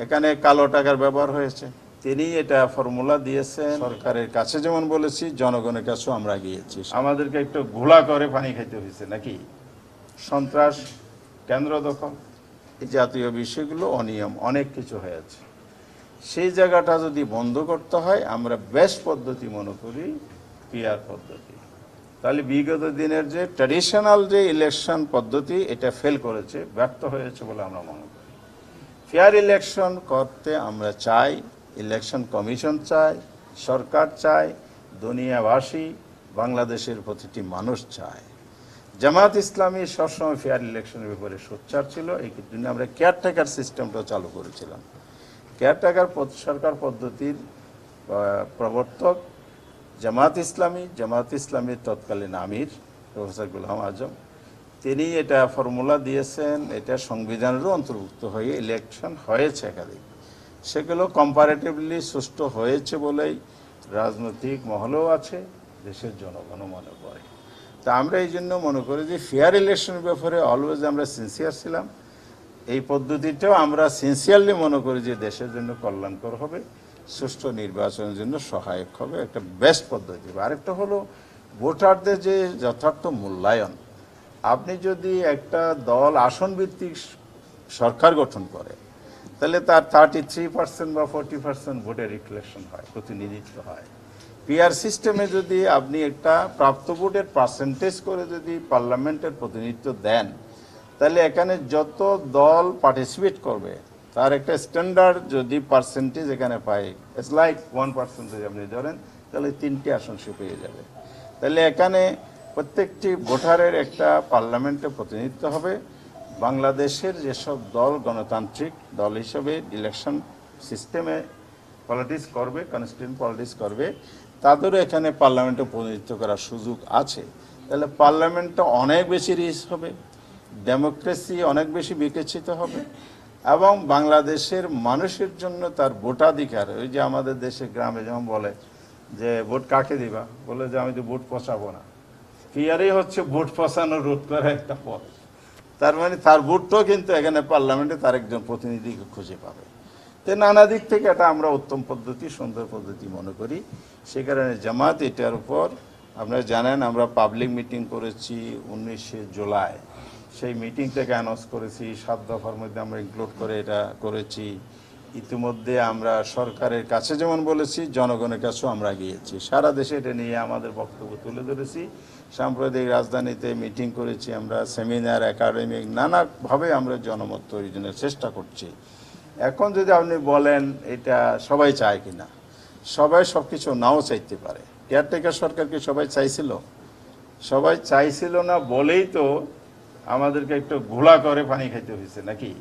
এখানে কালো টাকার ব্যবহার হয়েছে। তিনি এটা ফর্মুলা দিয়েছেন। সরকারের কাছে যেমন বলেছি, জনগণের কাছেও আমরা গিয়েছি। আমাদেরকে একটু ঘোলা করে পানি খাইতে হয়েছে নাকি? সন্ত্রাস, কেন্দ্র দখল, এই জাতীয় বিষয়গুলো, অনিয়ম অনেক কিছু হয়েছে। সেই জায়গাটা যদি বন্ধ করতে হয়, আমরা বেস্ট পদ্ধতি মনে করি পিআর পদ্ধতি। তাহলে বিগত দিনের যে ট্র্যাডিশনাল যে ইলেকশন পদ্ধতি, এটা ফেল করেছে, ব্যর্থ হয়েছে বলে আমরা মনে করি। ফেয়ার ইলেকশন করতে আমরা চাই, ইলেকশন কমিশন চাই, সরকার চায়, দুনিয়াবাসী, বাংলাদেশের প্রতিটি মানুষ চায়। জামাত ইসলামী সবসময় ফেয়ার ইলেকশনের ব্যাপারে সোচ্চার ছিল। এই জন্য আমরা কেয়ারটেকার সিস্টেমটা চালু করেছিলাম। কেয়ারটেকার সরকার পদ্ধতির প্রবর্তক জামাত ইসলামীর তৎকালীন আমির প্রফেসর গোলাম আজম, তিনি এটা ফর্মুলা দিয়েছেন। এটা সংবিধানেরও অন্তর্ভুক্ত হয়ে ইলেকশন হয়েছে একাধিক। সেগুলো কম্পারেটিভলি সুষ্ঠু হয়েছে বলেই রাজনৈতিক মহলেও আছে, দেশের জনগণও মনে করে। তা আমরা এই জন্য মনে করি যে ফেয়ার ইলেকশনের ব্যাপারে অলওয়েজ আমরা সিনসিয়ার ছিলাম। এই পদ্ধতিটাও আমরা সিনসিয়ারলি মনে করি যে দেশের জন্য কল্যাণকর হবে, সুষ্ঠু নির্বাচনের জন্য সহায়ক হবে, একটা বেস্ট পদ্ধতি। আরেকটা হলো ভোটারদের যে যথার্থ মূল্যায়ন। আপনি যদি একটা দল আসন ভিত্তিক সরকার গঠন করে, তাহলে তার 33% বা 40% ভোটের রিফ্লেকশন হয়, প্রতিনিধিত্ব হয়। পিআর সিস্টেমে যদি আপনি একটা প্রাপ্ত ভোটের পার্সেন্টেজ করে যদি পার্লামেন্টের প্রতিনিধিত্ব দেন, তাহলে এখানে যত দল পার্টিসিপেট করবে তার একটা স্ট্যান্ডার্ড যদি পার্সেন্টেজ এখানে পায়, ইটস লাইক 1% আপনি ধরেন, তাহলে 3টি আসন সে পেয়ে যাবে। তাহলে এখানে প্রত্যেকটি ভোটারের একটা পার্লামেন্টে প্রতিনিধিত্ব হবে। বাংলাদেশের যেসব দল গণতান্ত্রিক দল হিসেবে ইলেকশন সিস্টেমে পলিটিক্স করবে, কনস্টিটিউয়েন্ট পলিটিক্স করবে, তাদেরও এখানে পার্লামেন্টে প্রতিনিধিত্ব করার সুযোগ আছে। তাহলে পার্লামেন্টটা অনেক বেশি রিচ হবে, ডেমোক্রেসি অনেক বেশি বিকশিত হবে, এবং বাংলাদেশের মানুষের জন্য তার ভোটাধিকার, ওই যে আমাদের দেশে গ্রামে যেমন বলে যে ভোট কাকে দিবা, বলে যে আমি তো ভোট পচাবো না। পিআরই হচ্ছে ভোট পচানো রোধ করার একটা পথ। তার মানে তার ভোটটাও কিন্তু এখানে পার্লামেন্টে তার একজন প্রতিনিধিকে খুঁজে পাবে। তো নানা দিক থেকে এটা আমরা উত্তম পদ্ধতি, সুন্দর পদ্ধতি মনে করি। সে কারণে জামাত এটার উপর, আপনারা জানেন আমরা পাবলিক মিটিং করেছি 19শে জুলাই। সেই মিটিংটাকে অ্যানাউন্স করেছি, 7 দফার মধ্যে আমরা ইনক্লুড করে এটা করেছি। ইতিমধ্যে আমরা সরকারের কাছে যেমন বলেছি, জনগণের কাছেও আমরা গিয়েছি। সারা দেশে এটা নিয়ে আমাদের বক্তব্য তুলে ধরেছি। সাম্প্রতিক রাজধানীতে মিটিং করেছি আমরা, সেমিনার, একাডেমিক, নানাভাবে আমরা জনমত তৈরির জন্য চেষ্টা করছি। এখন যদি আপনি বলেন এটা সবাই চায় কিনা, সবাই সব কিছু নাও চাইতে পারে। কেয়ারটেকার সরকারকে সবাই চাইছিল? সবাই চাইছিল না বলেই তো আমাদেরকে একটু ঘোলা করে পানি খাইতে হয়েছে নাকি?